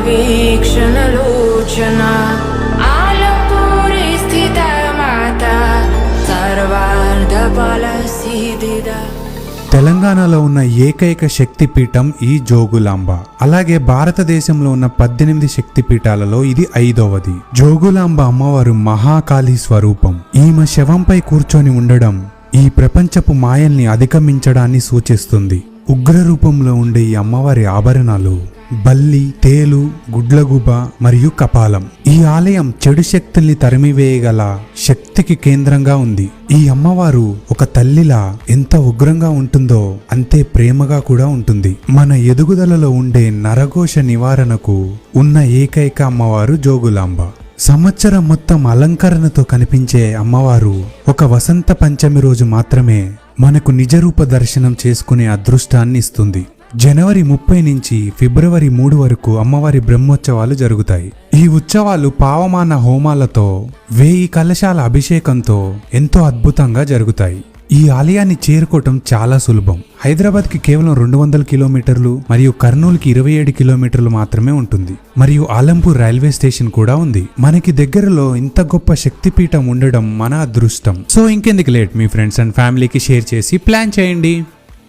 వీక్షణలోచన ఆలంపూరి స్థిత మాత సర్వార్ధఫల సిద్ధిద. తెలంగాణలో ఉన్న ఏకైక శక్తిపీఠం ఈ జోగులాంబ. అలాగే భారతదేశంలో ఉన్న 18 శక్తిపీఠాలలో ఇది 5వది. జోగులాంబ అమ్మవారు మహాకాళి స్వరూపం. ఈమె శవంపై కూర్చొని ఉండడం ఈ ప్రపంచపు మాయల్ని అధిగమించడాన్ని సూచిస్తుంది. ఉగ్ర రూపంలో ఉండే ఈ అమ్మవారి ఆభరణాలు బల్లి, తేలు, గుడ్లగూబ మరియు కపాలం. ఈ ఆలయం చెడు శక్తుల్ని తరిమివేయగల శక్తికి కేంద్రంగా ఉంది. ఈ అమ్మవారు ఒక తల్లిలా ఎంత ఉగ్రంగా ఉంటుందో అంతే ప్రేమగా కూడా ఉంటుంది. మన ఎదుగుదలలో ఉండే నరఘోష నివారణకు ఉన్న ఏకైక అమ్మవారు జోగులాంబ. సంవత్సరం మొత్తం అలంకరణతో కనిపించే అమ్మవారు ఒక వసంత పంచమి రోజు మాత్రమే మనకు నిజరూప దర్శనం చేసుకునే అదృష్టాన్ని ఇస్తుంది. జనవరి 30 నుంచి ఫిబ్రవరి 3 వరకు అమ్మవారి బ్రహ్మోత్సవాలు జరుగుతాయి. ఈ ఉత్సవాలు పావమాన హోమాలతో 1000 కలశాల అభిషేకంతో ఎంతో అద్భుతంగా జరుగుతాయి. ఈ ఆలయాన్ని చేరుకోవటం చాలా సులభం. హైదరాబాద్కి కేవలం 200 కిలోమీటర్లు మరియు కర్నూలుకి 27 కిలోమీటర్లు మాత్రమే ఉంటుంది. మరియు ఆలంపూర్ రైల్వే స్టేషన్ కూడా ఉంది. మనకి దగ్గరలో ఇంత గొప్ప శక్తిపీఠం ఉండడం మన అదృష్టం. సో ఇంకెందుకు లేట్, మీ ఫ్రెండ్స్ అండ్ ఫ్యామిలీకి షేర్ చేసి ప్లాన్ చేయండి.